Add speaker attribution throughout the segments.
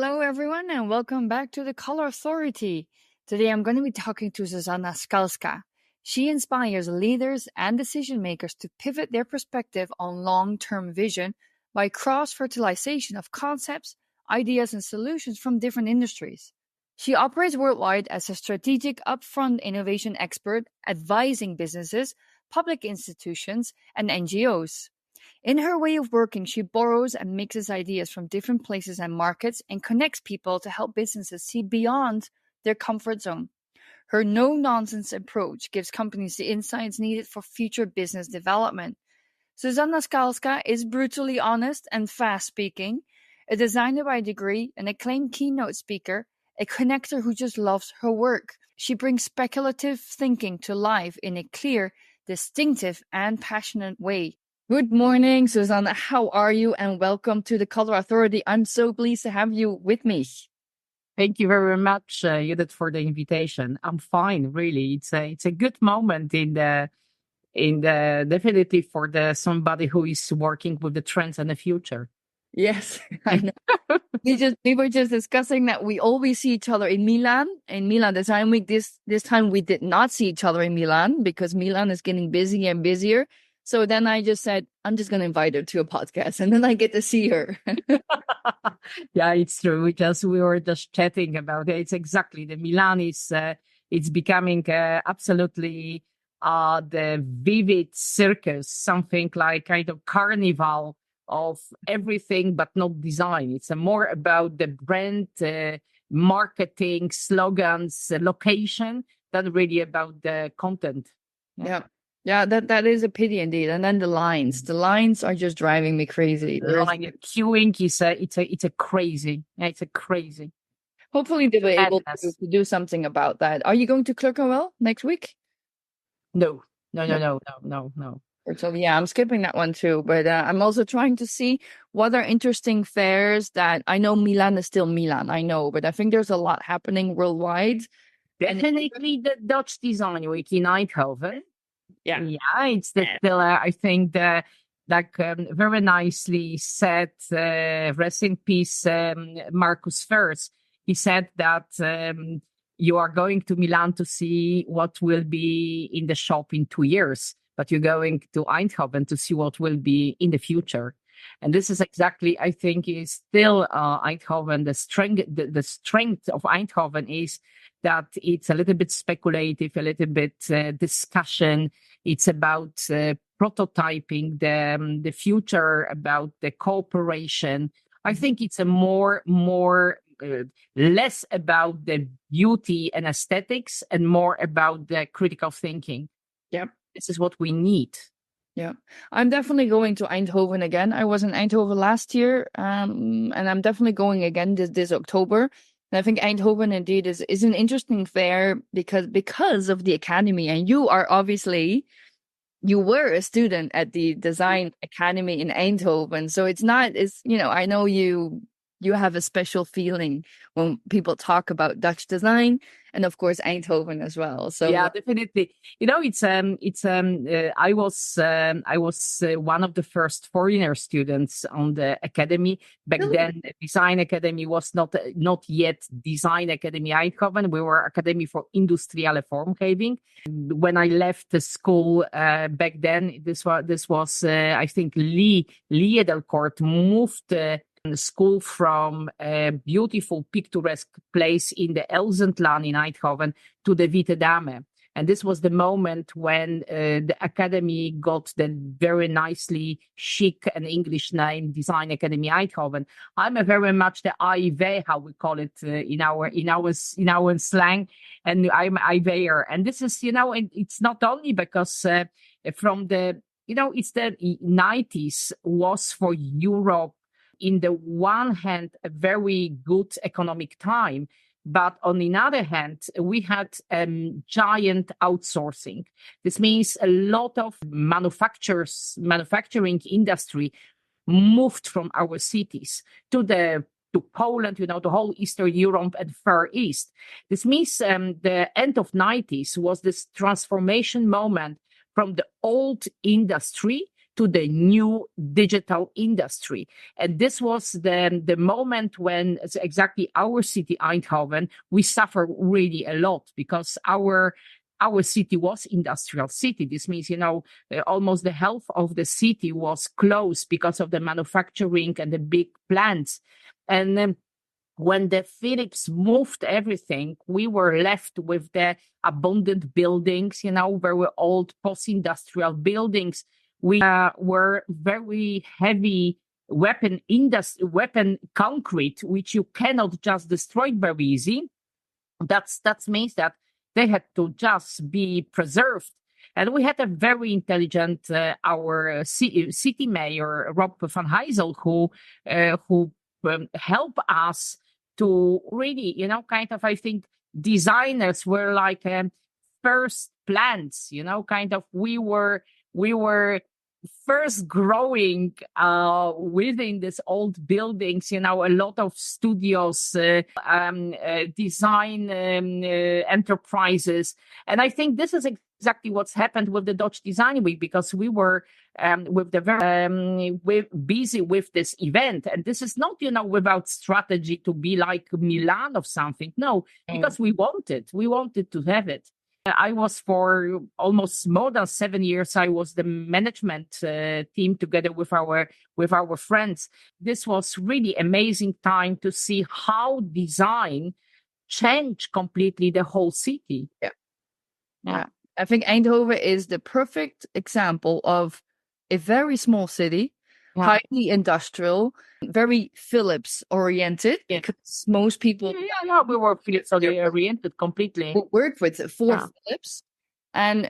Speaker 1: Hello, everyone, and welcome back to the Color Authority. Today, I'm going to be talking to Zuzanna Skalska. She inspires leaders and decision makers to pivot their perspective on long-term vision by cross-fertilization of concepts, ideas, and solutions from different industries. She operates worldwide as a strategic upfront innovation expert, advising businesses, public institutions, and NGOs. In her way of working, she borrows and mixes ideas from different places and markets and connects people to help businesses see beyond their comfort zone. Her no-nonsense approach gives companies the insights needed for future business development. Zuzanna Skalska is brutally honest and fast-speaking, a designer by degree, an acclaimed keynote speaker, a connector who just loves her work. She brings speculative thinking to life in a clear, distinctive, and passionate way. Good morning, Zuzanna. How are you? And welcome to the Color Authority. I'm so pleased to have you with me.
Speaker 2: Thank you very much, Judith, for the invitation. I'm fine, really. It's a good moment in the definitely for somebody who is working with the trends and the future.
Speaker 1: Yes, I know. we were just discussing that we always see each other in Milan Design Week. This time we did not see each other in Milan because Milan is getting busier and busier. So then I just said, I'm just going to invite her to a podcast and then I get to see her.
Speaker 2: Yeah, it's true. We were just chatting about it. It's exactly the Milan is, it's becoming absolutely the vivid circus, something like kind of carnival of everything, but not design. It's more about the brand, marketing, slogans, location than really about the content.
Speaker 1: Yeah, that is a pity indeed. And then the lines are just driving me crazy.
Speaker 2: Queuing is it's a crazy.
Speaker 1: Hopefully they'll be able to do something about that. Are you going to Clerkenwell next week?
Speaker 2: No.
Speaker 1: So yeah, I'm skipping that one too. But I'm also trying to see what are interesting fairs that I know Milan is still Milan. I know, but I think there's a lot happening worldwide.
Speaker 2: Definitely the Dutch Design Week in Eindhoven.
Speaker 1: Yeah,
Speaker 2: it's still, I think, very nicely said, rest in peace, Marcus Fers. He said that you are going to Milan to see what will be in the shop in 2 years, but you're going to Eindhoven to see what will be in the future. And this is exactly, I think, is still Eindhoven. The strength of Eindhoven is that it's a little bit speculative, a little bit discussion. It's about prototyping the future, about the cooperation. I think it's a less about the beauty and aesthetics and more about the critical thinking.
Speaker 1: Yeah,
Speaker 2: this is what we need.
Speaker 1: Yeah, I'm definitely going to Eindhoven again. I was in Eindhoven last year, and I'm definitely going again this October. And I think Eindhoven indeed is an interesting fair because of the academy. And you were a student at the Design Academy in Eindhoven, so I know you have a special feeling when people talk about Dutch design and of course Eindhoven as well. So
Speaker 2: yeah, definitely. I was one of the first foreigner students on the academy. Back then, Design Academy was not yet Design Academy Eindhoven. We were Academy for Industriële Vormgeving. When I left the school back then, this was I think Lee Edelkort moved the school from a beautiful picturesque place in the Elzendlaan in Eindhoven to the Witte Dame. And this was the moment when the academy got the very nicely chic and English name, Design Academy Eindhoven. I'm a very much the IV, how we call it in our slang, and I'm IVer. And this is, it's not only because from the, it's the 90s was for Europe, in the one hand, a very good economic time, but on the other hand, we had giant outsourcing. This means a lot of manufacturing industry moved from our cities to Poland, the whole Eastern Europe and Far East. This means the end of 90s was this transformation moment from the old industry to the new digital industry. And this was the moment when exactly our city, Eindhoven, we suffered really a lot because our city was industrial city. This means, almost the half of the city was closed because of the manufacturing and the big plants. And when the Philips moved everything, we were left with the abundant buildings, very old post-industrial buildings. We were very heavy weapon concrete, which you cannot just destroy very easy. That means that they had to just be preserved. And we had a very intelligent, our city mayor, Rob van Heysel, who helped us to really, I think designers were like first plants, we were first growing within these old buildings, a lot of studios, design enterprises. And I think this is exactly what's happened with the Dutch Design Week, because we were busy with this event. And this is not, without strategy to be like Milan or something. No, because we wanted to have it. I was for almost more than 7 years. I was the management team together with our friends. This was really amazing time to see how design changed completely the whole city.
Speaker 1: Yeah. I think Eindhoven is the perfect example of a very small city, highly industrial, very Philips oriented, because most people
Speaker 2: we were Philips oriented completely.
Speaker 1: Worked with Philips, and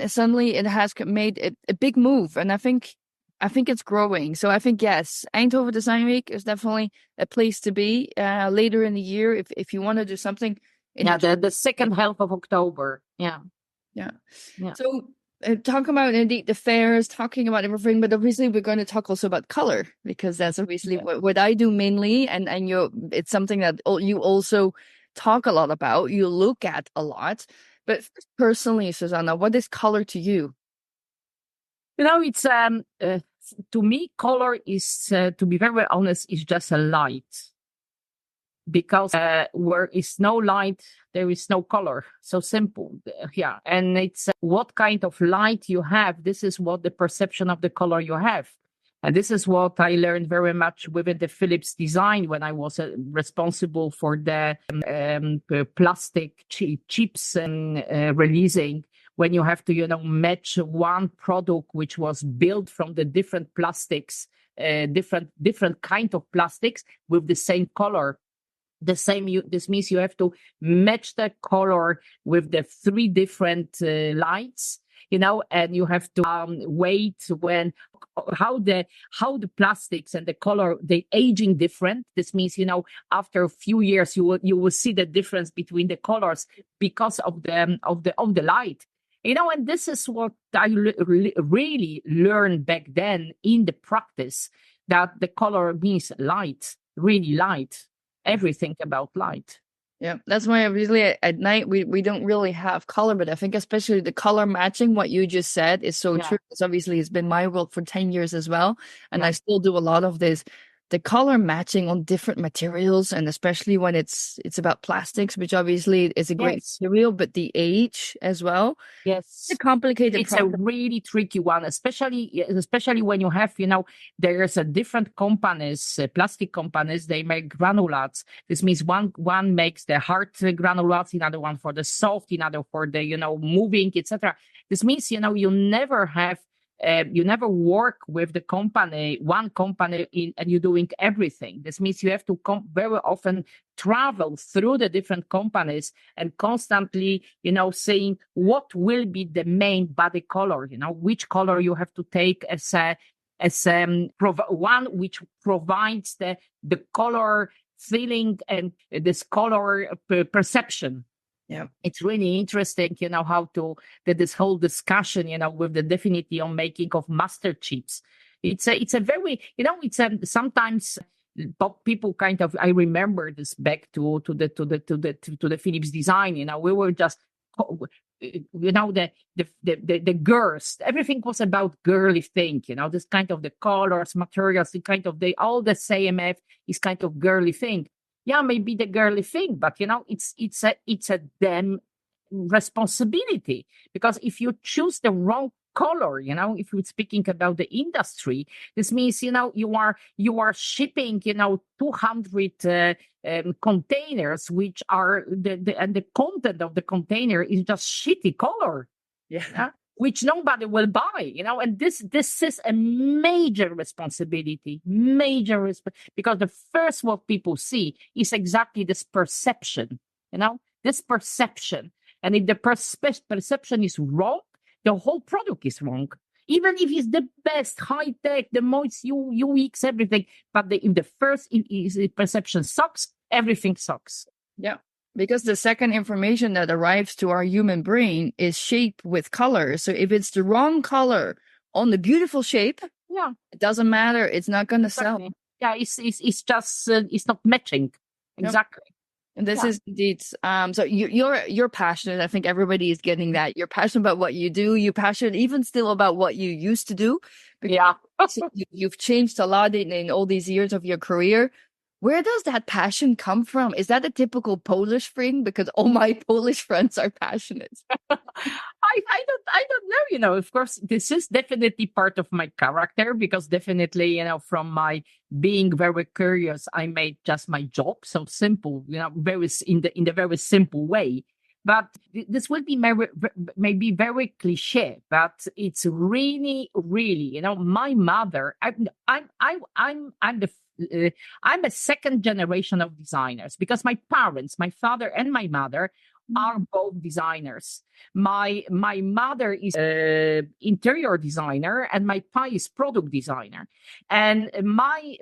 Speaker 1: suddenly it has made a big move, and I think it's growing. So I think yes, Eindhoven Design Week is definitely a place to be later in the year if you want to do something.
Speaker 2: The second half of October. Yeah.
Speaker 1: So talk about indeed the fairs, talking about everything, but obviously we're going to talk also about color, because that's obviously what I do mainly, and it's something that you also talk a lot about, you look at a lot. But personally, Zuzanna, what is color to you?
Speaker 2: It's to me, color is, to be very honest, is just a light. Because where is no light, there is no color. So simple. Yeah. And it's what kind of light you have. This is what the perception of the color you have. And this is what I learned very much within the Philips design when I was responsible for the plastic chips and releasing. When you have to, match one product which was built from the different plastics, different kind of plastics with the same color. This means you have to match the color with the 3 different lights, and you have to wait how the plastics and the color, they aging different. This means, after a few years, you will see the difference between the colors because of the light. And this is what I really learned back then in the practice, that the color means light, really light. Everything about light.
Speaker 1: Yeah, that's why obviously at night we don't really have color, but I think especially the color matching, what you just said, is so true. Because obviously it's been my work for 10 years as well, and I still do a lot of this. The color matching on different materials, and especially when it's about plastics, which obviously is a great material, but the age as well.
Speaker 2: Yes,
Speaker 1: it's a complicated.
Speaker 2: It's a really tricky one, especially when you have, there's a different companies, plastic companies. They make granulates. This means one makes the hard granulates, another one for the soft, another for the moving, etc. This means you never have. You never work with one company and you're doing everything. This means you have to very often travel through the different companies and constantly, saying what will be the main body color, which color you have to take as one which provides the color feeling and this color perception.
Speaker 1: Yeah,
Speaker 2: it's really interesting, how to this whole discussion, with the definition on making of master chips. It's a very, sometimes people kind of, I remember this back to the Philips design. We were just the girls, everything was about girly thing, this kind of the colors, materials, the kind of all the CMF is kind of girly thing. Yeah, maybe the girly thing, but it's a damn responsibility, because if you choose the wrong color, if you're speaking about the industry, this means you are shipping 200 containers, which are and the content of the container is just shitty color, which nobody will buy, and this is a major responsibility, because the first what people see is exactly this perception, this perception. And if the perception is wrong, the whole product is wrong. Even if it's the best, high tech, the most UX, everything, but if the first perception sucks, everything sucks.
Speaker 1: Yeah, because the second information that arrives to our human brain is shape with color. So if it's the wrong color on the beautiful shape, it doesn't matter. It's not going to sell.
Speaker 2: Yeah, it's just it's not matching. Exactly.
Speaker 1: Yep. And this is indeed, so you're passionate. I think everybody is getting that. You're passionate about what you do. You're passionate even still about what you used to do.
Speaker 2: Yeah.
Speaker 1: You've changed a lot in all these years of your career. Where does that passion come from? Is that a typical Polish thing? Because all my Polish friends are passionate.
Speaker 2: I don't know, of course, this is definitely part of my character, because definitely, from my being very curious, I made just my job so simple, very in the very simple way. But this will be maybe very cliche, but it's really, really, my mother. I'm a second generation of designers, because my parents, my father and my mother, are both designers. My mother is interior designer, and my pa is product designer. And my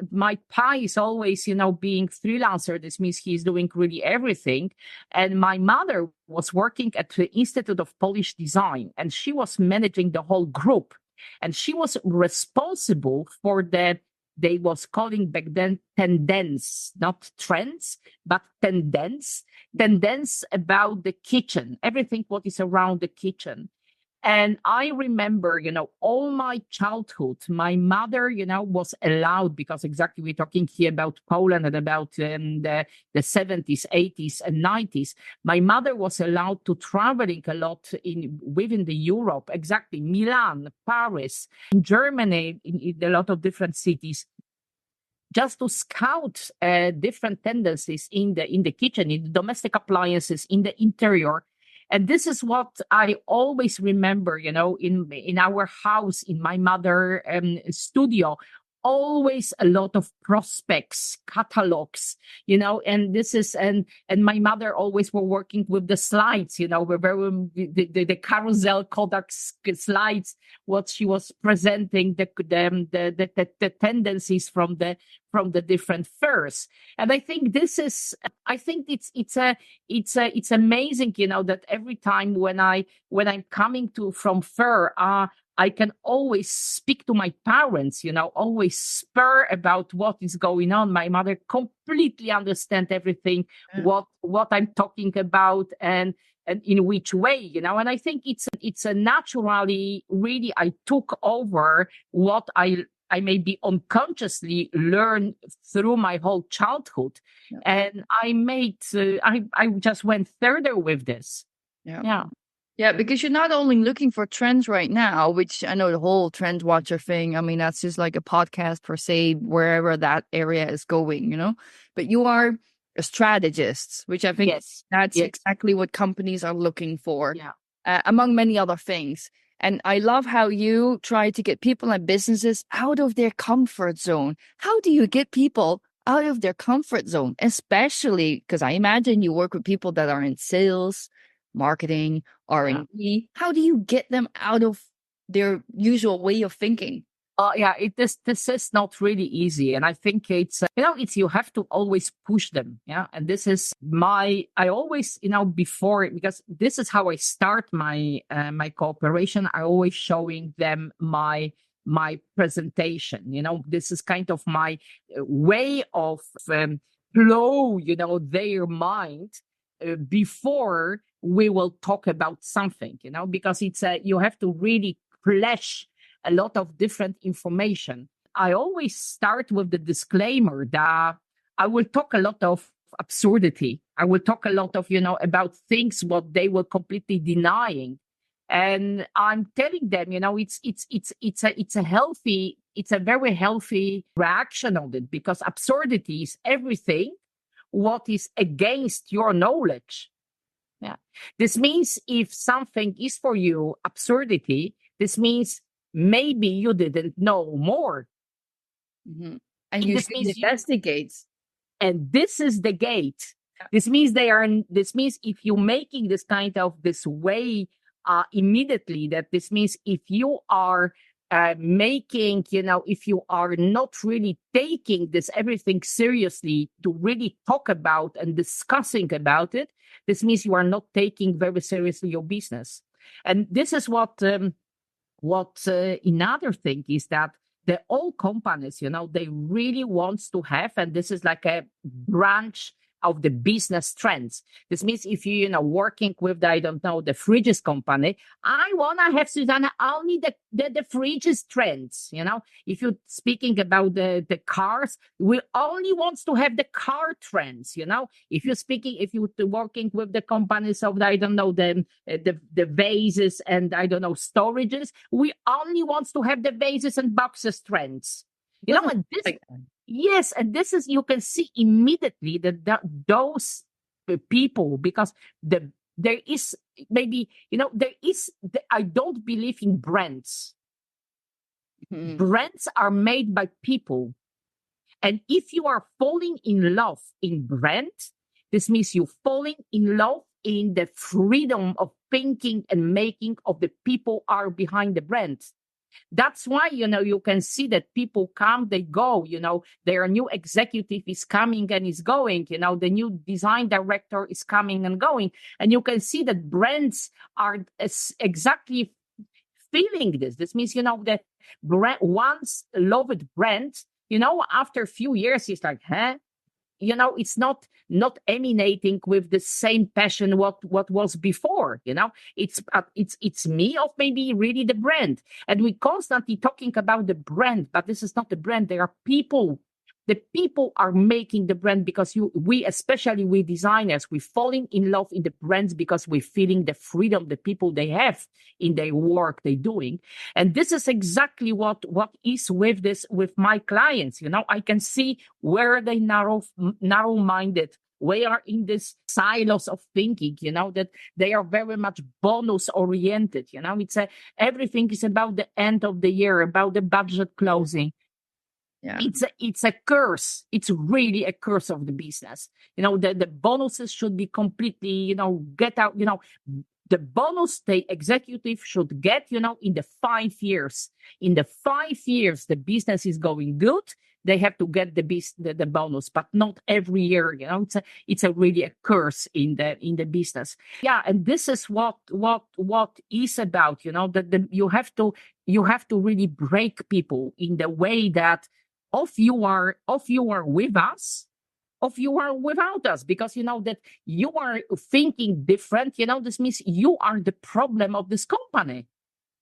Speaker 2: pa is always, being freelancer. This means he's doing really everything. And my mother was working at the Institute of Polish Design, and she was managing the whole group. And she was responsible for they was calling back then tendencies, not trends, but tendencies about the kitchen, everything what is around the kitchen. And I remember, all my childhood, my mother, was allowed, because exactly we're talking here about Poland and about the 70s, 80s and 90s. My mother was allowed to traveling a lot within the Europe, exactly Milan, Paris, in Germany, in a lot of different cities, just to scout different tendencies in the kitchen, in the domestic appliances, in the interior. And this is what I always remember, in our house, in my mother studio, always a lot of prospects, catalogs, and this is, and my mother always were working with the slides, the carousel Kodak slides, what she was presenting, the tendencies from the different furs. And I think it's amazing, that every time when I'm coming from fur, I can always speak to my parents, always spur about what is going on. My mother completely understands everything, what I'm talking about, and in which way, and I think it's a naturally, really, I took over what I maybe unconsciously learned through my whole childhood. And I just went further with this.
Speaker 1: Yeah, because you're not only looking for trends right now, which I know the whole trend watcher thing, I mean, that's just like a podcast per se, wherever that area is going, but you are a strategist, which I think that's exactly what companies are looking for, among many other things. And I love how you try to get people and businesses out of their comfort zone. How do you get people out of their comfort zone? Especially because I imagine you work with people that are in sales, marketing, R&D. How do you get them out of their usual way of thinking?
Speaker 2: This is not really easy, and I think it's you have to always push them, and this is I always before, because this is how I start my my cooperation. I always showing them my presentation. This is kind of my way of blow their mind before we will talk about something, because you have to really flesh a lot of different information. I always start with the disclaimer that I will talk a lot of absurdity. I will talk a lot of, about things what they were completely denying. And I'm telling them, it's a very healthy reaction on it, because absurdity is everything what is against your knowledge. Yeah. This means if something is for you absurdity, this means maybe you didn't know more.
Speaker 1: Mm-hmm. And you should investigate.
Speaker 2: And this is the gate. This means if you're making this kind of this way immediately, that this means if you are if you are not really taking this everything seriously to really talk about and discussing about it, this means you are not taking very seriously your business. And this is what another thing is that the old companies, they really wants to have, and this is like a branch of the business trends. This means if you, working with, the fridges company, I want to have, Zuzanna, only the fridges trends, If you're speaking about the cars, we only wants to have the car trends, If you're working with the companies of, the vases and, storages, we only wants to have the vases and boxes trends. And this... Yes, and this is, you can see immediately that those people, because there is maybe, I don't believe in brands. Mm-hmm. Brands are made by people. And if you are falling in love in brand, this means you're falling in love in the freedom of thinking and making of the people are behind the brand. That's why, you can see that people come, they go, their new executive is coming and is going, the new design director is coming and going. And you can see that brands are exactly feeling this. This means, that once loved brand, after a few years, it's like, huh? It's not emanating with the same passion what was before. It's me of maybe really the brand, and we constantly talking about the brand, but this is not the brand. There are people. The people are making the brand, because especially we designers, we're falling in love in the brands because we're feeling the freedom the people they have in their work they're doing. And this is exactly what is with my clients. I can see where they narrow-minded, we are in this silos of thinking, that they are very much bonus oriented. Everything is about the end of the year, about the budget closing. Yeah. It's a curse. It's really a curse of the business. The bonuses should be completely, get out, the bonus the executive should get, in the 5 years. In the 5 years, the business is going good. They have to get the bonus, but not every year. It's a really a curse in the business. Yeah, and this is what is about. That you have to really break people in the way that of you are with us, of you are without us, because that you are thinking different. This means you are the problem of this company.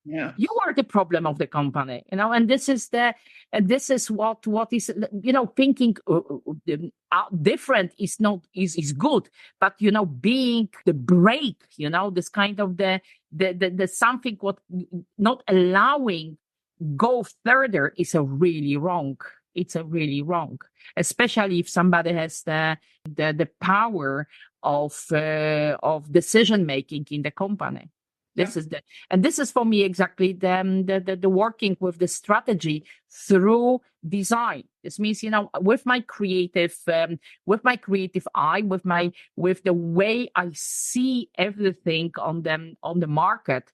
Speaker 2: Yeah, you are the problem of the company. And this is what is thinking different is good, but being the break, this kind of the something what not allowing go further is a really wrong. It's a really wrong, especially if somebody has the power of decision making in the company. This is for me exactly the working with the strategy through design. This means with my creative eye, with the way I see everything on the market.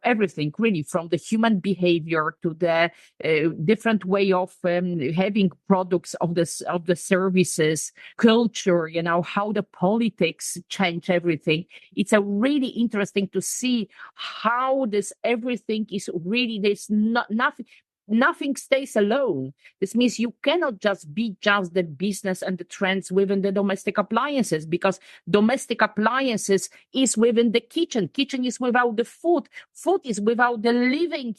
Speaker 2: Everything really, from the human behavior to the different way of having products of the services, culture, how the politics change everything. It's a really interesting to see how this everything is really, there's nothing. nothing stays alone. This means you cannot just be just the business and the trends within the domestic appliances, because domestic appliances is within the kitchen. Kitchen is without the food. Food is without the living,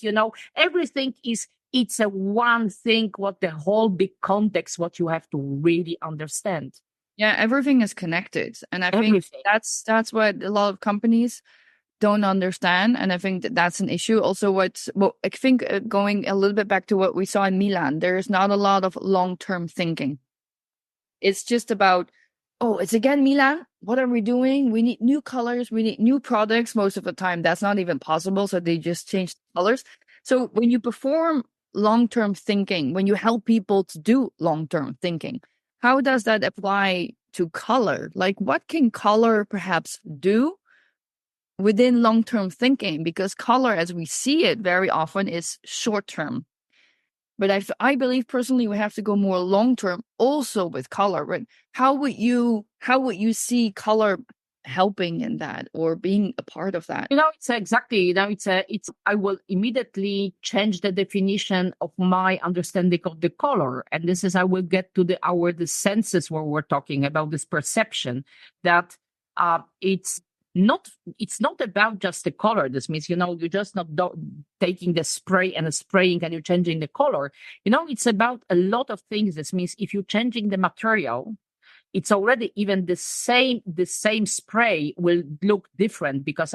Speaker 2: everything is, it's a one thing, what the whole big context, what you have to really understand.
Speaker 1: Yeah, everything is connected. And I think
Speaker 2: Everything.
Speaker 1: that's what a lot of companies don't understand. And I think that's an issue. Also, I think going a little bit back to what we saw in Milan, there's not a lot of long-term thinking. It's just about, oh, it's again Milan. What are we doing? We need new colors. We need new products. Most of the time, that's not even possible. So they just change the colors. So when you perform long-term thinking, when you help people to do long-term thinking, how does that apply to color? Like, what can color perhaps do within long-term thinking? Because color, as we see it very often, is short-term. But I believe personally we have to go more long-term also with color. Right? How would you see color helping in that or being a part of that?
Speaker 2: It's exactly, I will immediately change the definition of my understanding of the color. And this is, I will get to the senses where we're talking about this perception that it's not about just the color. This means, you're just not taking the spray and spraying and you're changing the color. It's about a lot of things. This means if you're changing the material, it's already even the same spray will look different because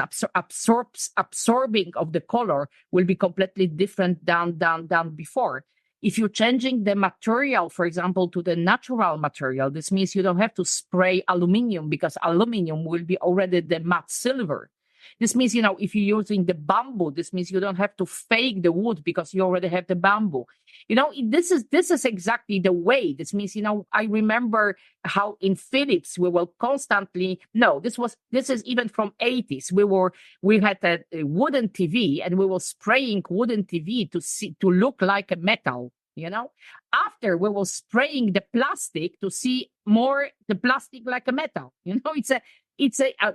Speaker 2: absorbing of the color will be completely different than before. If you're changing the material, for example, to the natural material, this means you don't have to spray aluminium because aluminium will be already the matte silver. This means, if you're using the bamboo, this means you don't have to fake the wood because you already have the bamboo. This is exactly the way. This means, I remember how in Philips we will constantly, this is even from 80s. We had a wooden TV and we were spraying wooden TV to look like a metal. After we were spraying the plastic to see more the plastic like a metal.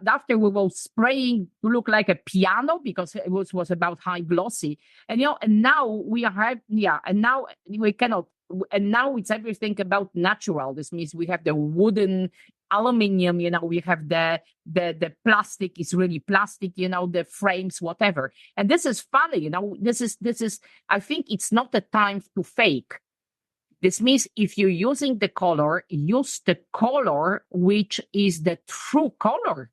Speaker 2: After we were spraying to look like a piano because it was about high glossy, and now we have and now we cannot, and now it's everything about natural. This means we have the wooden, aluminium, we have the plastic is really plastic, the frames, whatever. And this is funny, this is I think it's not the time to fake. This means if you're using the color, use the color which is the true color.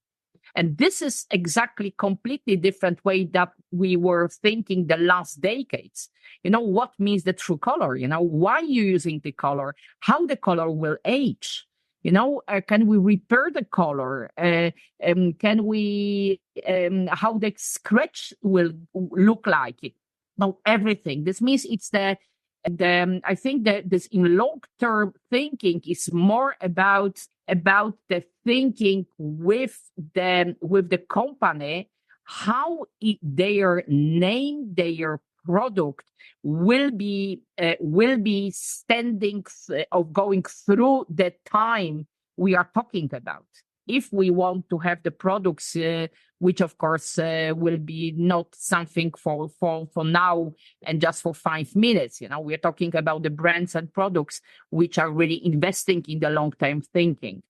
Speaker 2: And this is exactly completely different way that we were thinking the last decades. What means the true color? Why you're using the color? How the color will age? Can we repair the color? Can we, how the scratch will look like? Everything. This means it's I think that this in long-term thinking is more about the thinking with the company, how their name, their product will be standing of going through the time we are talking about. If we want to have the products, which of course will be not something for now and just for 5 minutes, we're talking about the brands and products which are really investing in the long-term thinking.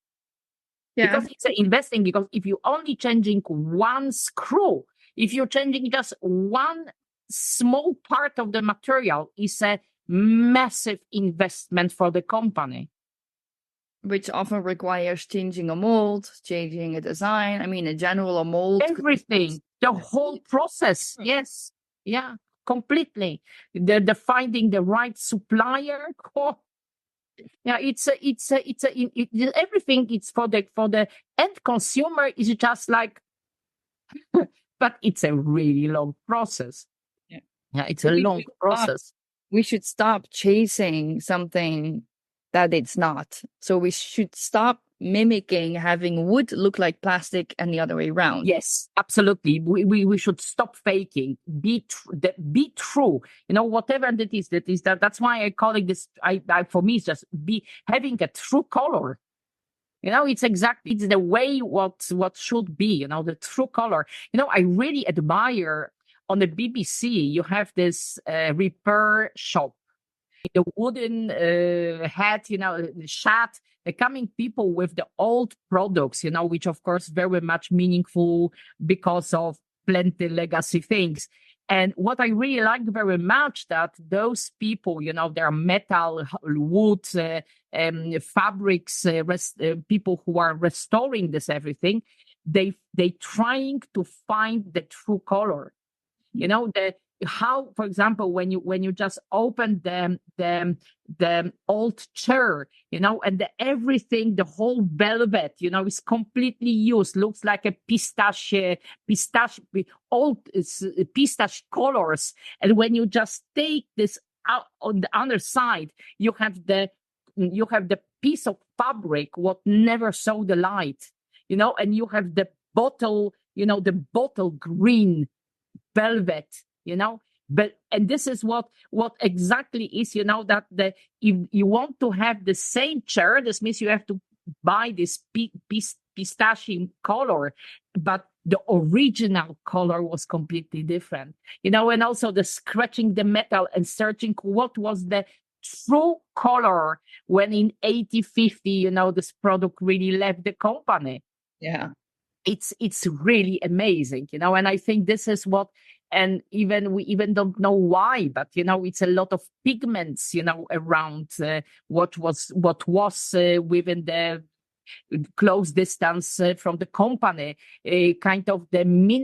Speaker 2: Yeah. Because it's investing, because if you're only changing one screw, if you're changing just one small part of the material, it's a massive investment for the company.
Speaker 1: Which often requires changing a mold, changing a design. I mean, in general, a mold.
Speaker 2: Everything, the whole process. Yes. Yeah, completely. The finding the right supplier. Oh. Yeah, it's everything. It's for the end consumer is just like, but it's a really long process. Yeah, it's a long process.
Speaker 1: We should stop chasing something that it's not. So we should stop mimicking having wood look like plastic and the other way around.
Speaker 2: Yes, absolutely. We should stop faking. Be true. Whatever that is. That's why I call it this. For me, it's just having a true color. It's the way what should be. The true color. I really admire on the BBC, you have this repair shop, the wooden hat, shed, the coming people with the old products, which of course very much meaningful because of plenty legacy things. And what I really liked very much that those people, they're metal, wood, fabrics, people who are restoring this everything, they trying to find the true color. How, for example, when you just open the old chair, and everything, the whole velvet, is completely used, looks like a pistache, old pistache colors. And when you just take this out on the other side, you have the piece of fabric what never saw the light, and you have the bottle, the bottle green velvet, and this is what exactly is, that if you want to have the same chair, this means you have to buy this pistachio color, but the original color was completely different, and also the scratching the metal and searching what was the true color when in 8050, this product really left the company.
Speaker 1: Yeah.
Speaker 2: It's really amazing, and I think this is what, and we even don't know why, but it's a lot of pigments, around what was within the close distance from the company, kind of the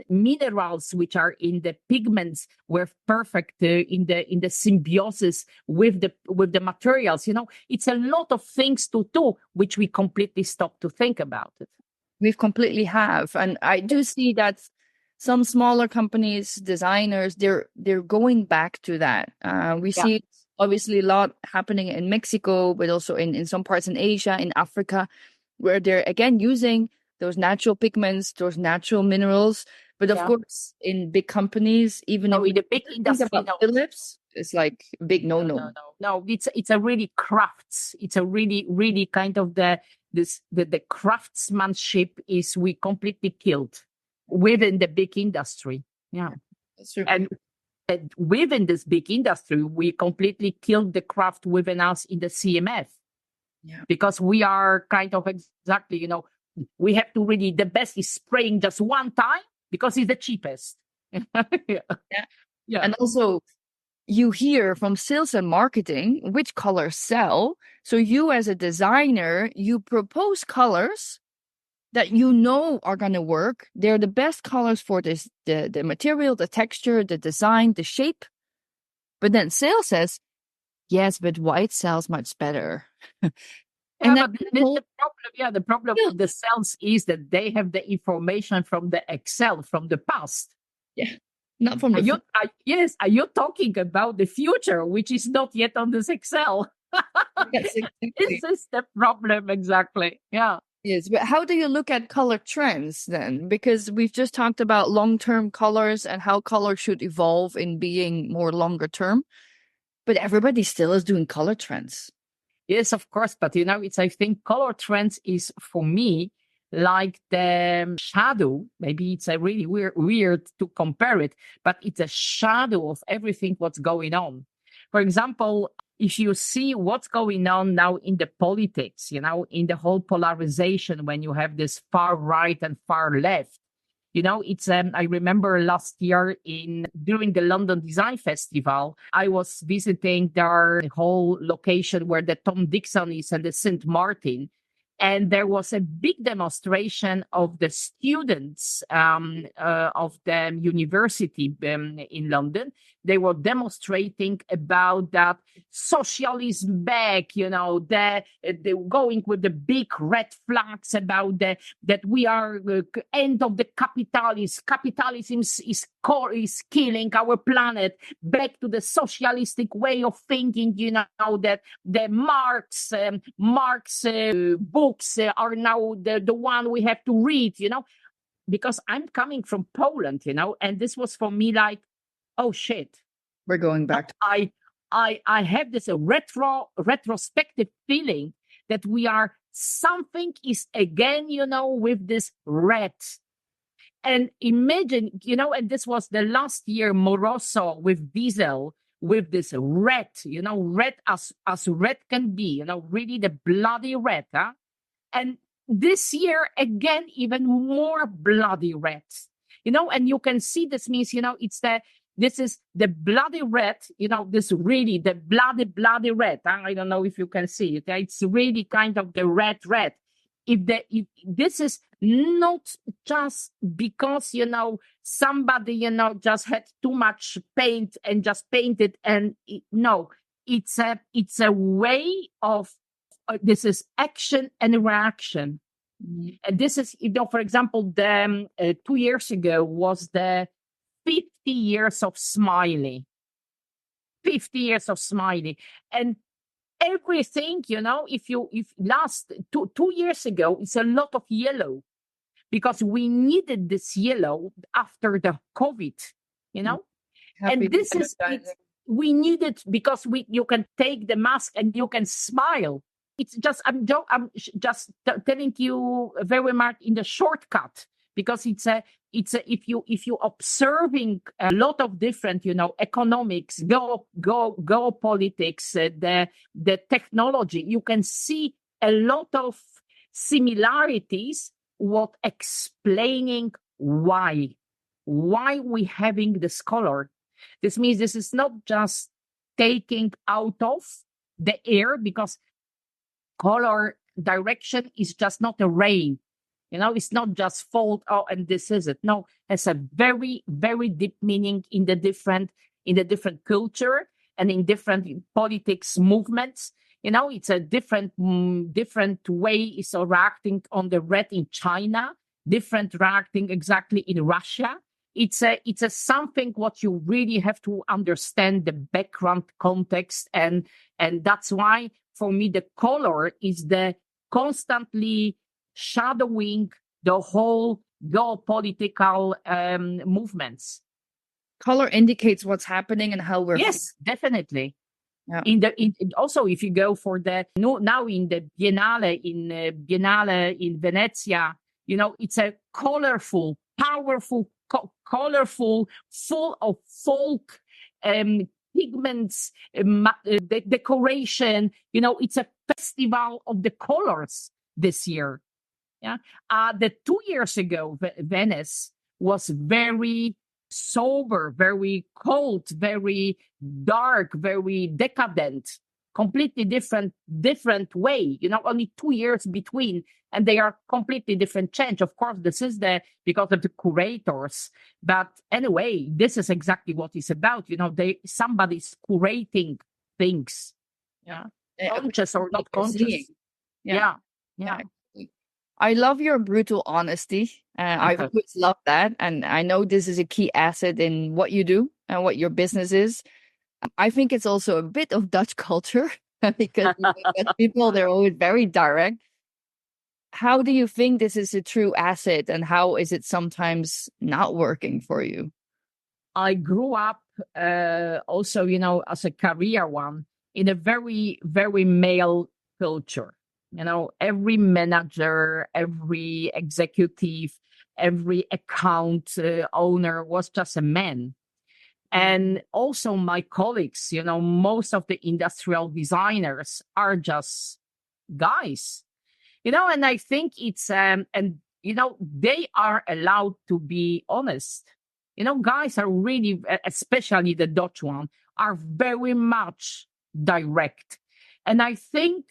Speaker 2: minerals which are in the pigments were perfect in the symbiosis with the materials. It's a lot of things to do which we completely stop to think about it.
Speaker 1: We completely have. And I do see that some smaller companies, designers, they're going back to that. We see obviously a lot happening in Mexico, but also in some parts in Asia, in Africa, where they're again using those natural pigments, those natural minerals. But of course, in big companies, even in the big industry, Philips, it's like a big no.
Speaker 2: No, it's a really crafts. It's a really, really kind of the craftsmanship is we completely killed within the big industry. Yeah.
Speaker 1: That's true.
Speaker 2: And within this big industry, we completely killed the craft within us in the CMF.
Speaker 1: Yeah.
Speaker 2: Because we are kind of exactly, we have to really, the best is spraying just one time because it's the cheapest.
Speaker 1: Yeah. And also, you hear from sales and marketing which colors sell. So you as a designer, you propose colors that are going to work. They're the best colors for this, the material, the texture, the design, the shape. But then sales says, yes, but white sells much better.
Speaker 2: The problem with the sales is that they have the information from the Excel from the past.
Speaker 1: Yeah. Not from the
Speaker 2: yes. Are you talking about the future, which is not yet on this Excel?
Speaker 1: Yes, exactly.
Speaker 2: This is the problem, exactly. Yeah.
Speaker 1: Yes, but how do you look at color trends then? Because we've just talked about long-term colors and how color should evolve in being more longer term, but everybody still is doing color trends.
Speaker 2: Yes, of course. But, I think color trends is for me like the shadow. Maybe it's a really weird to compare it, but it's a shadow of everything what's going on. For example, if you see what's going on now in the politics, in the whole polarization, when you have this far right and far left, it's I remember last year during the London Design Festival, I was visiting their whole location where the Tom Dixon is and the St. Martin. And there was a big demonstration of the students of the university in London. They were demonstrating about that socialism back, they going with the big red flags about that we are end of the capitalism. Capitalism is killing our planet. Back to the socialistic way of thinking, that the Marx books are now the one we have to read, because I'm coming from Poland, and this was for me like, oh shit,
Speaker 1: we're going back.
Speaker 2: I have this retrospective feeling that something is again, with this red. And imagine, and this was the last year, Moroso with diesel, with this red, red as red can be, really the bloody red. Huh? And this year, again, even more bloody red, and you can see this means, this is the bloody red, this really the bloody red. Huh? I don't know if you can see it. It's really kind of the red. If this is not just because, somebody, just had too much paint and just painted no, it's a way of, this is action and reaction. Mm-hmm. And this is, for example, 2 years ago was the 50 years of Smiley. 50 years of Smiley. And everything, if last 2 years ago, it's a lot of yellow because we needed this yellow after the COVID, and this is, we need it because you can take the mask and you can smile. It's just, I'm just telling you very much in the shortcut, because it's if you observing a lot of different, economics, geopolitics, the technology, you can see a lot of similarities, what explaining why we having this color. This means this is not just taking out of the air, because color direction is just not a rain. It's not just fold, and this is it. No, it's a very, very deep meaning in the different culture and in different politics movements. It's a different way is reacting on the red in China, different reacting exactly in Russia. It's a something what you really have to understand the background context, and that's why for me the color is the constantly shadowing the whole geopolitical movements.
Speaker 1: Color indicates what's happening and how we're.
Speaker 2: Yes, definitely.
Speaker 1: Yeah.
Speaker 2: Also, if you go for now in the Biennale in Venezia, it's a colorful, powerful, colorful, full of folk pigments, the decoration. It's a festival of the colors this year. Yeah. The 2 years ago, Venice was very sober, very cold, very dark, very decadent, completely different way, only 2 years between, and they are completely different change. Of course, this is because of the curators, but anyway, this is exactly what it's about. Somebody's curating things, conscious or not conscious. Yeah.
Speaker 1: I love your brutal honesty. I've always loved that. And I know this is a key asset in what you do and what your business is. I think it's also a bit of Dutch culture because Dutch people, they're always very direct. How do you think this is a true asset, and how is it sometimes not working for you?
Speaker 2: I grew up also, as a career one, in a very, very male culture. Every manager, every executive, every account owner was just a man. And also my colleagues, most of the industrial designers are just guys, and I think it's, they are allowed to be honest. Guys are really, especially the Dutch one, are very much direct. And I think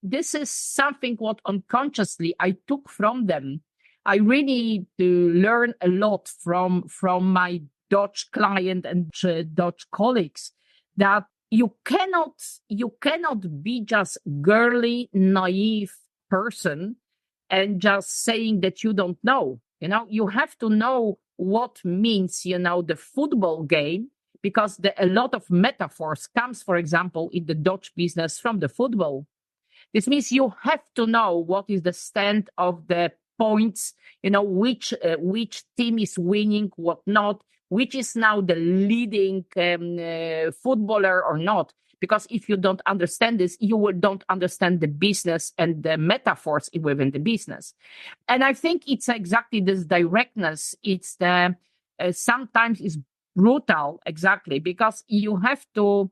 Speaker 2: this is something what unconsciously I took from them. I really do learn a lot from my Dutch client and Dutch colleagues, that you cannot be just girly, naive person and just saying that you don't know. You have to know what means, the football game, because a lot of metaphors comes, for example, in the Dutch business from the football. This means you have to know what is the stand of the points, which team is winning, what not, which is now the leading footballer or not. Because if you don't understand this, don't understand the business and the metaphors within the business. And I think it's exactly this directness. It's the sometimes it's brutal, exactly, because you have to.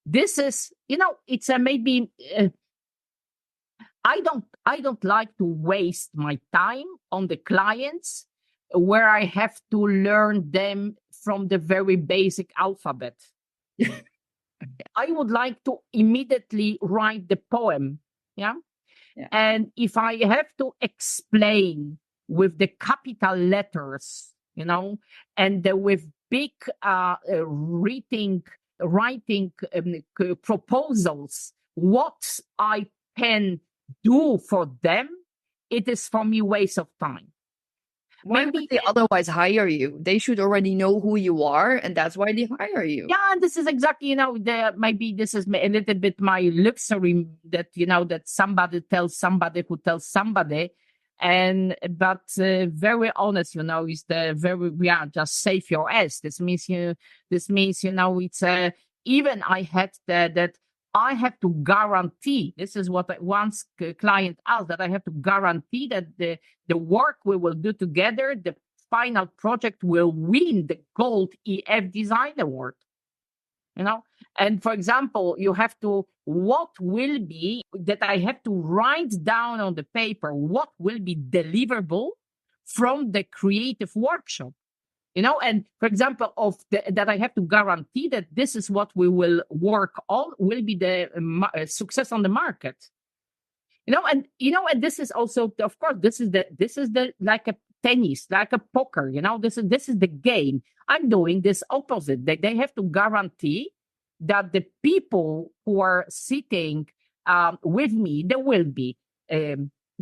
Speaker 2: This is, it's a maybe. I don't like to waste my time on the clients where I have to learn them from the very basic alphabet. I would like to immediately write the poem. Yeah. And if I have to explain with the capital letters, and with big writing proposals, what I can do for them, it is for me waste of time.
Speaker 1: Why would they otherwise hire you? They should already know who you are, and that's why they hire you.
Speaker 2: Yeah, and this is exactly, maybe this is a little bit my luxury that, that somebody tells somebody who tells somebody. But very honest, is the very, just save your ass. This means, it's even I had that I have to guarantee, this is what once client asked, that I have to guarantee that the work we will do together, the final project will win the Gold EF Design Award. And for example, you have to, what will be that I have to write down on the paper, what will be deliverable from the creative workshop. And for example, that I have to guarantee that this is what we will work on, will be the success on the market. And this is also, of course, this is the like a tennis, like a poker. This is the game. I'm doing this opposite. They have to guarantee that the people who are sitting with me, there will be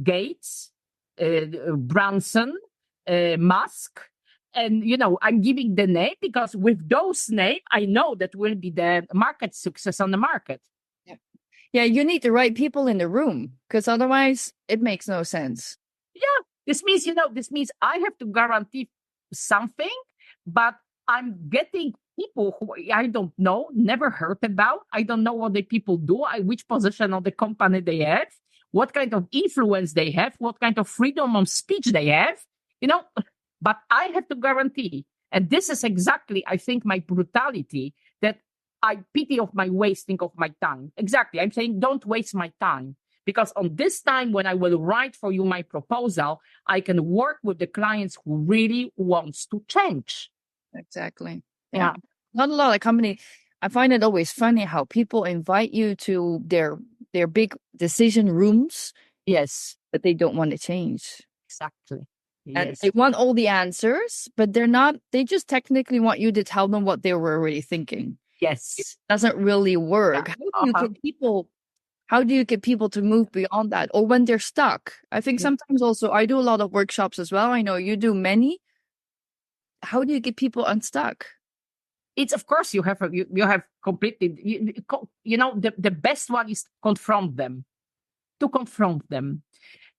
Speaker 2: Gates, Branson, Musk. And, I'm giving the name because with those names, I know that will be the market success on the market.
Speaker 1: Yeah, you need the right people in the room because otherwise it makes no sense.
Speaker 2: Yeah, this means I have to guarantee something, but I'm getting people who I don't know, never heard about. I don't know what the people do, which position of the company they have, what kind of influence they have, what kind of freedom of speech they have, But I have to guarantee, and this is exactly, I think, my brutality, that I pity of my wasting of my time. Exactly. I'm saying don't waste my time, because on this time when I will write for you my proposal, I can work with the clients who really wants to change.
Speaker 1: Exactly.
Speaker 2: Yeah.
Speaker 1: Not a lot of company. I find it always funny how people invite you to their big decision rooms.
Speaker 2: Yes.
Speaker 1: But they don't want to change.
Speaker 2: Exactly.
Speaker 1: And
Speaker 2: Yes.
Speaker 1: they want all the answers, but they just technically want you to tell them what they were already thinking.
Speaker 2: Yes.
Speaker 1: It doesn't really work.
Speaker 2: Yeah.
Speaker 1: How do you get people to move beyond that? Or when they're stuck? I think sometimes also, I do a lot of workshops as well. I know you do many. How do you get people unstuck?
Speaker 2: It's, of course, you have completely, the best one is to confront them.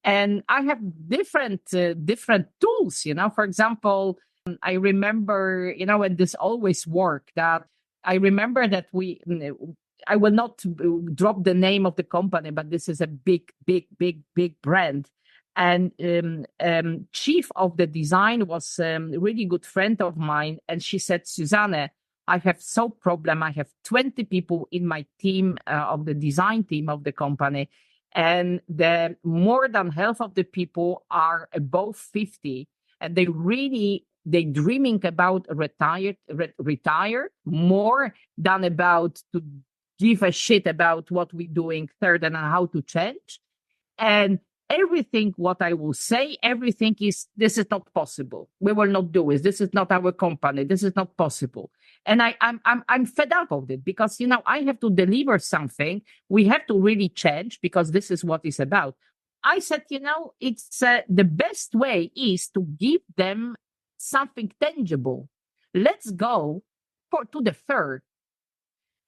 Speaker 2: And I have different tools, For example, I remember, and this always worked. That I remember that I will not drop the name of the company, but this is a big brand. And chief of the design was a really good friend of mine, and she said, "Zuzanna, I have problem. I have 20 people in my team of the design team of the company." And the more than half of the people are above 50, and they dreaming about retire more than about to give a shit about what we're doing third and how to change. And everything what I will say, everything is, this is not possible. We will not do it. This is not our company. This is not possible. And I'm fed up of it because, I have to deliver something. We have to really change because this is what it's about. I said, it's the best way is to give them something tangible. Let's go to the third.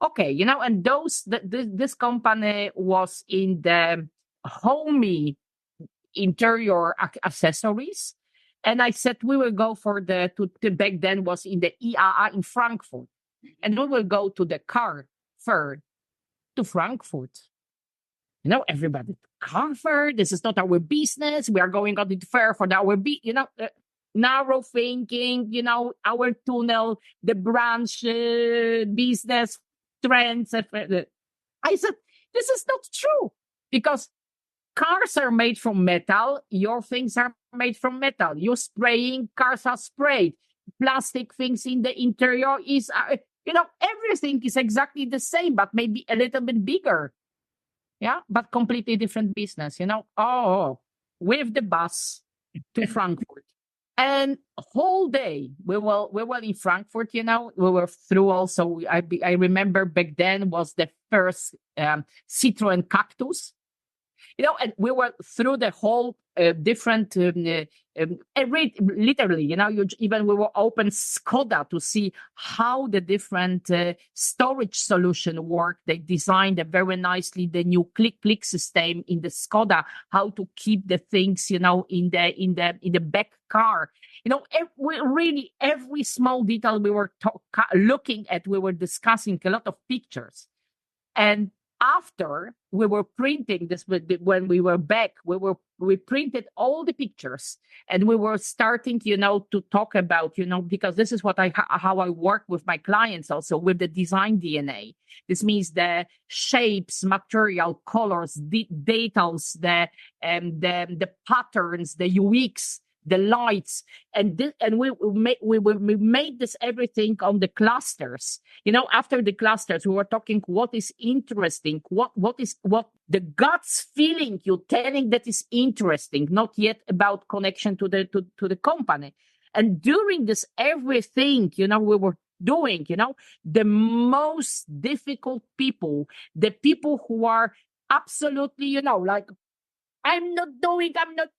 Speaker 2: Okay, and this company was in the homey interior accessories. And I said, we will go for back then was in the IAA in Frankfurt. And we will go to the car fair to Frankfurt. Everybody, car fair, this is not our business. We are going on the fair for our, narrow thinking, our tunnel, the branch business trends. I said, this is not true because cars are made from metal. Your things are made from metal. You're spraying, cars are sprayed. Plastic things in the interior is, everything is exactly the same, but maybe a little bit bigger. Yeah, but completely different business, with the bus to Frankfurt. And whole day we were in Frankfurt, we were through also. I remember back then was the first Citroen Cactus, and we were through the whole different, literally, we were open Skoda to see how the different storage solution work. They designed very nicely the new click system in the Skoda, how to keep the things, in the back car. Really every small detail we were looking at, we were discussing a lot of pictures. And after we were printing this, when we were back, we printed all the pictures and we were starting, to talk about, because this is how I work with my clients also with the design DNA. This means the shapes, material, colors, details, the patterns, the UX, the lights, and we made this everything on the clusters. After the clusters, we were talking what is interesting, what the guts feeling you're telling that is interesting, not yet about connection to the company. And during this everything, we were doing, the most difficult people, the people who are absolutely, like, I'm not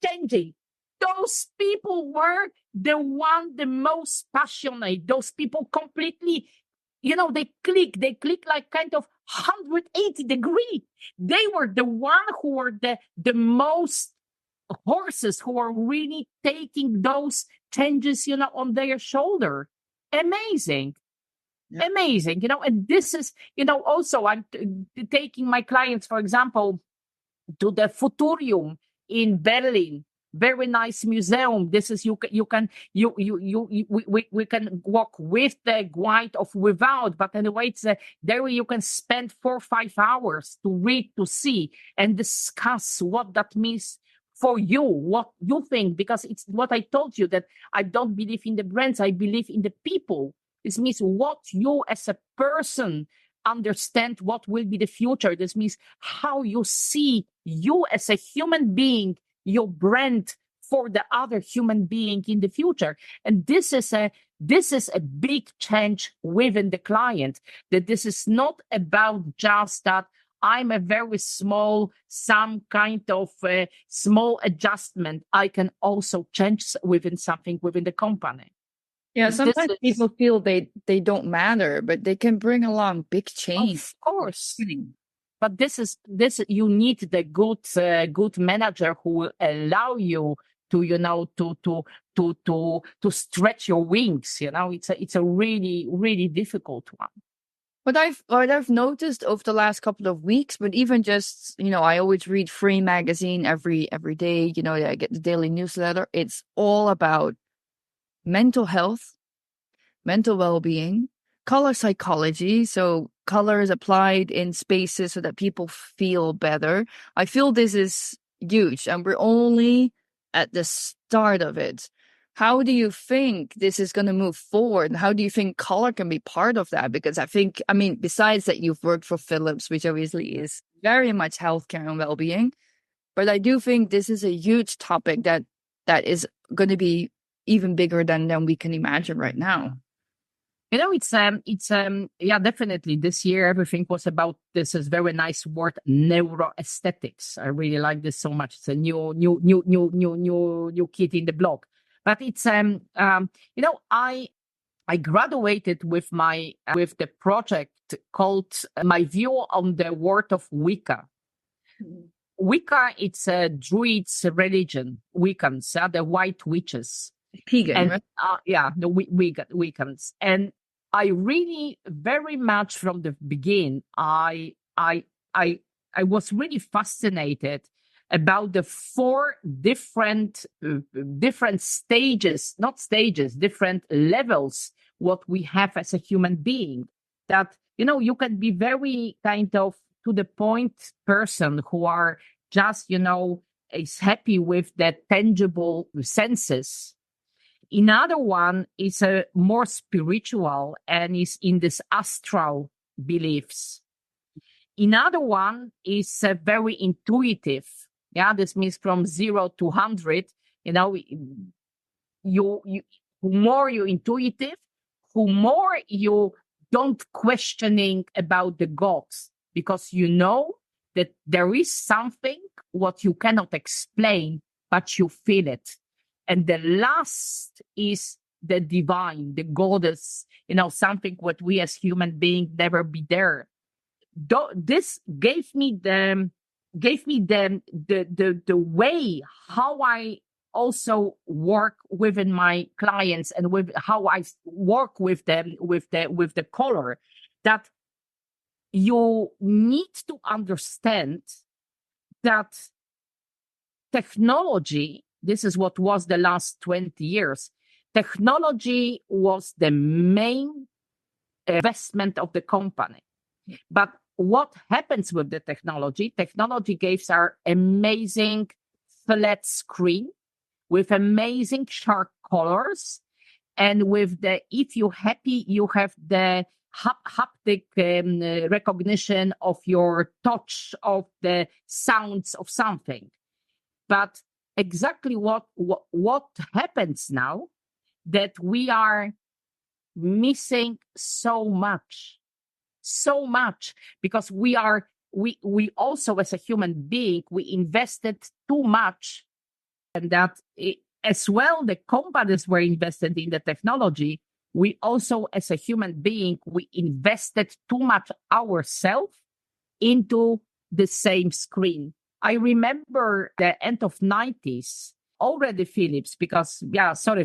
Speaker 2: changing. Those people were the most passionate. Those people completely, they click like kind of 180 degree. They were the one who were the most horses who are really taking those changes, on their shoulder. Amazing. Yeah. Amazing. And this is, also I'm taking my clients, for example, to the Futurium in Berlin. Very nice museum. This is we can walk with the guide of without, but anyway, it's there you can spend 4 or 5 hours to read, to see, and discuss what that means for you, what you think, because it's what I told you, that I don't believe in the brands, I believe in the people. This means what you as a person understand what will be the future. This means how you see you as a human being, your brand for the other human being in the future. And this is a big change within the client, that this is not about just that I'm a very small, some kind of small adjustment. I can also change within something within the company.
Speaker 1: Yeah, sometimes people feel they don't matter, but they can bring along big change.
Speaker 2: Of course. But this you need the good manager who will allow you to stretch your wings. It's a really, really difficult one.
Speaker 1: What I've noticed over the last couple of weeks, but even just, I always read Free magazine every day, I get the daily newsletter. It's all about mental health, mental well-being, color psychology. So color is applied in spaces so that people feel better. I feel this is huge, and we're only at the start of it. How do you think this is going to move forward? How do you think color can be part of that? Because besides that, you've worked for Philips, which obviously is very much healthcare and well-being, but I do think this is a huge topic that is going to be even bigger than we can imagine right now.
Speaker 2: It's definitely this year everything was about this is very nice word, neuroaesthetics. I really like this so much. It's a new kid in the block. But it's I graduated with the project called My View on the World of Wicca. Wicca, it's a Druid's religion. Wiccans, the white witches.
Speaker 1: Pagan,
Speaker 2: And
Speaker 1: right?
Speaker 2: the Wiccans. And I really, very much from the beginning, I was really fascinated about the four different stages, not stages, different levels, what we have as a human being. That, you can be very kind of to the point person who are just, is happy with the tangible senses. Another one is a more spiritual and is in this astral beliefs. Another one is very intuitive. Yeah, this means from 0 to 100. You who more you intuitive, who more you don't questioning about the gods, because you know that there is something what you cannot explain, but you feel it. And the last is the divine, the goddess, something what we as human beings never be there. This gave me the way how I also work within my clients and with how I work with them with the color, that you need to understand that technology, this is what was the last 20 years, technology was the main investment of the company. But what happens with the technology? Technology gives our amazing flat screen with amazing sharp colors, and with if you're happy, you have the haptic recognition of your touch, of the sounds of something. But exactly what happens now, that we are missing so much, because we also as a human being, we invested too much, and that as well the companies were invested in the technology. We also as a human being, we invested too much ourselves into the same screen. I remember the end of 90s, already Philips, because,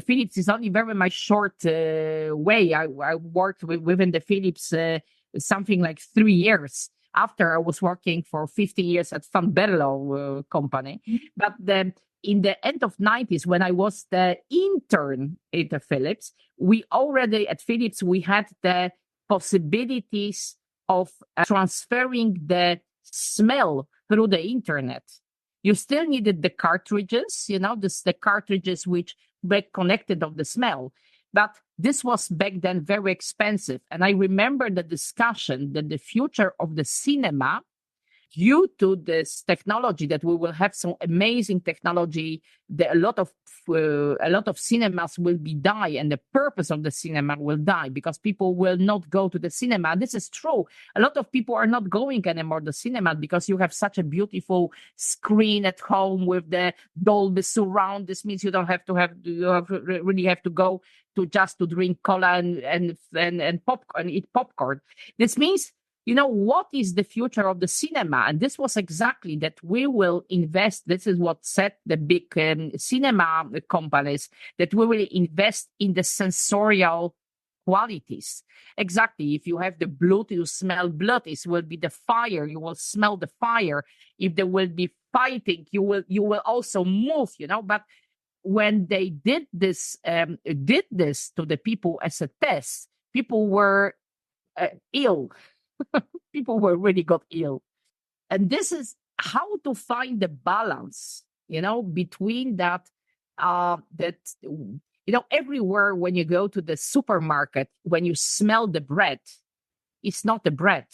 Speaker 2: Philips is only very much short way. I worked within the Philips something like 3 years after I was working for 15 years at Vanberlo company. But in the end of 90s, when I was the intern at the Philips, we already at Philips, we had the possibilities of transferring the smell through the internet. You still needed the cartridges, the cartridges which were connected of the smell. But this was back then very expensive. And I remember the discussion that the future of the cinema, due to this technology, that we will have some amazing technology, a lot of cinemas will be die, and the purpose of the cinema will die because people will not go to the cinema. This is true. A lot of people are not going anymore to the cinema because you have such a beautiful screen at home with the Dolby surround. This means you don't have to really have to go to just to drink cola and popcorn, eat popcorn. This means, what is the future of the cinema? And this was exactly that we will invest. This is what set the big cinema companies, that we will invest in the sensorial qualities. Exactly. If you have the blood, you smell blood. It will be the fire. You will smell the fire. If there will be fighting, you will also move, But when they did this to the people as a test, people were ill. People were really got ill. And this is how to find the balance, between that, everywhere when you go to the supermarket, when you smell the bread, it's not the bread.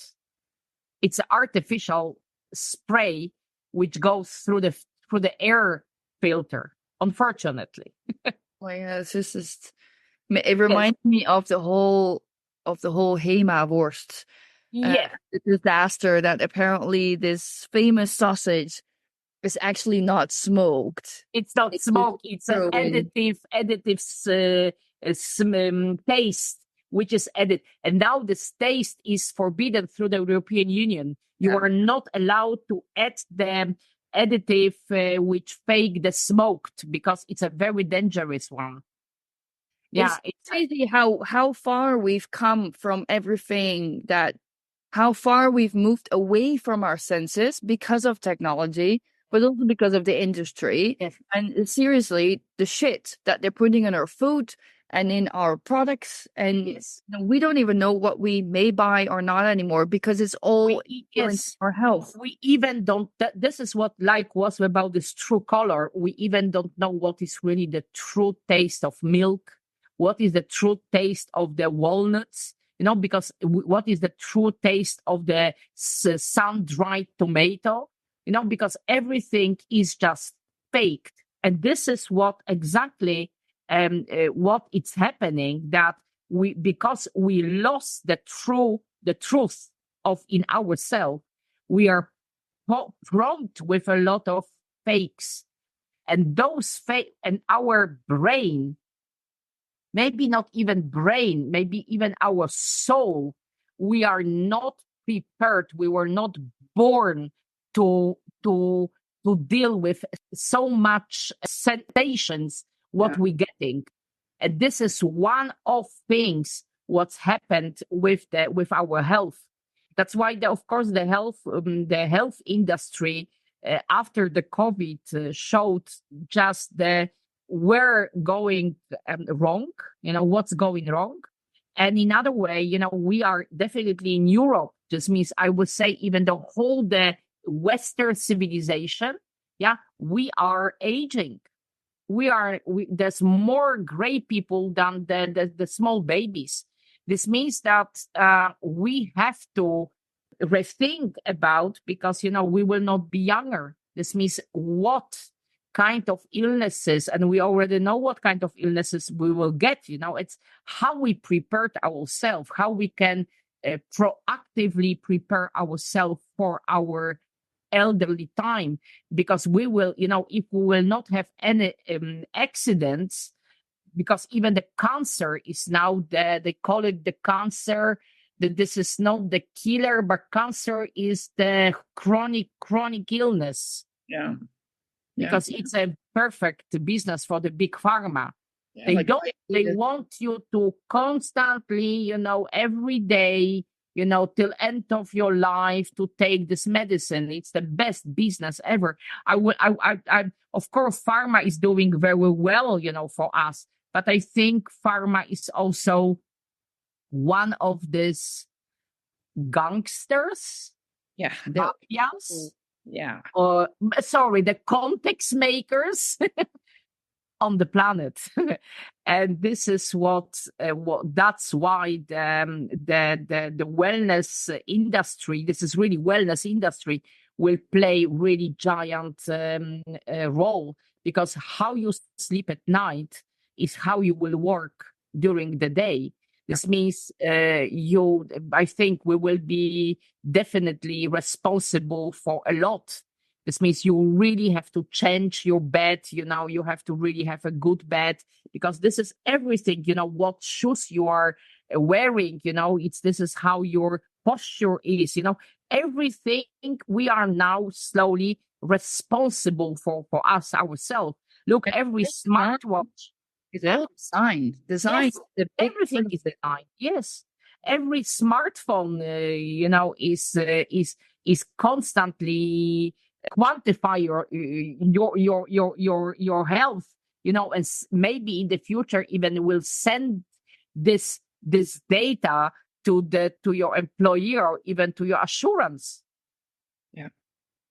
Speaker 2: It's an artificial spray which goes through the air filter, unfortunately.
Speaker 1: Well, yeah, it reminds me of the whole Hema-worst. The disaster that apparently this famous sausage is actually not smoked.
Speaker 2: It's not smoked. It's an taste which is added. And now this taste is forbidden through the European Union. You are not allowed to add additive which fake the smoked, because it's a very dangerous one. Yeah,
Speaker 1: It's crazy how far we've come from everything, that how far we've moved away from our senses because of technology, but also because of the industry.
Speaker 2: yes.
Speaker 1: And seriously, the shit that they're putting in our food and in our products, and
Speaker 2: Yes.
Speaker 1: we don't even know what we may buy or not anymore, because it's all
Speaker 2: Yes.
Speaker 1: our health.
Speaker 2: We even don't, this is what like was about this true color. We even don't know what is really the true taste of milk, what is the true taste of the walnuts, because what is the true taste of the sun-dried tomato, because everything is just faked. And this is what exactly what it's happening, that because we lost the truth of in ourselves, we are prompt with a lot of fakes, and those fake, and our brain, maybe not even brain, maybe even our soul, we are not prepared, we were not born to to to deal with so much sensations what we're getting. And this is one of things what's happened with our health. That's why, of course, the health industry after the COVID showed just the where going wrong, what's going wrong. And in other way, we are definitely in Europe. This means, I would say, even the whole the Western civilization, yeah, we are aging. There's more gray people than the small babies. This means that we have to rethink about, because we will not be younger. This means what kind of illnesses, and we already know what kind of illnesses we will get. It's how we prepared ourselves, how we can proactively prepare ourselves for our elderly time, because we will, if we will not have any accidents, because even the cancer is now they call it the cancer, that this is not the killer, but cancer is the chronic illness.
Speaker 1: Yeah.
Speaker 2: Because it's a perfect business for the big pharma.
Speaker 1: Yeah,
Speaker 2: They want you to constantly, every day, till end of your life, to take this medicine. It's the best business ever. Of course, pharma is doing very well, for us, but I think pharma is also one of these gangsters.
Speaker 1: Yeah.
Speaker 2: Mafias.
Speaker 1: Yeah.
Speaker 2: Or sorry, the context makers on the planet. And this is what that's why the wellness industry, this is really wellness industry, will play really giant role, because how you sleep at night is how you will work during the day. This means I think we will be definitely responsible for a lot. This means you really have to change your bed, you have to really have a good bed, because this is everything, what shoes you are wearing, this is how your posture is, everything we are now slowly responsible for us, ourselves. Look, every smartwatch.
Speaker 1: It's all designed.
Speaker 2: Yes, everything is designed. Yes, every smartphone, is constantly quantify your health. And maybe in the future even will send this data to your employer, or even to your assurance.
Speaker 1: Yeah.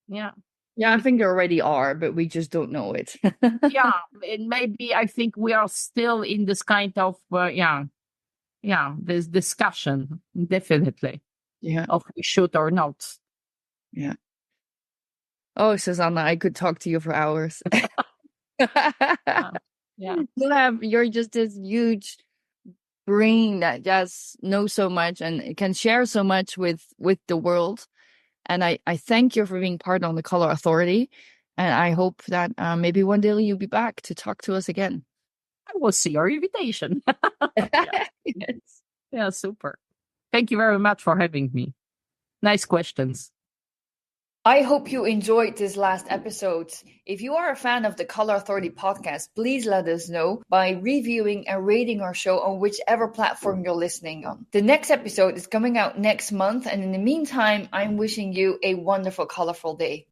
Speaker 2: Yeah.
Speaker 1: Yeah, I think they already are, but we just don't know it.
Speaker 2: Yeah, and maybe I think we are still in this kind of this discussion, definitely, of we should or not.
Speaker 1: Yeah. Oh, Zuzanna, I could talk to you for hours.
Speaker 2: Yeah.
Speaker 1: You're just this huge brain that just knows so much and can share so much with the world. And I thank you for being part on the Color Authority. And I hope that maybe one day you'll be back to talk to us again.
Speaker 2: I will see your invitation.
Speaker 1: Yes.
Speaker 2: Yeah, super. Thank you very much for having me. Nice questions.
Speaker 1: I hope you enjoyed this last episode. If you are a fan of the Color Authority podcast, please let us know by reviewing and rating our show on whichever platform you're listening on. The next episode is coming out next month, and in the meantime, I'm wishing you a wonderful, colorful day.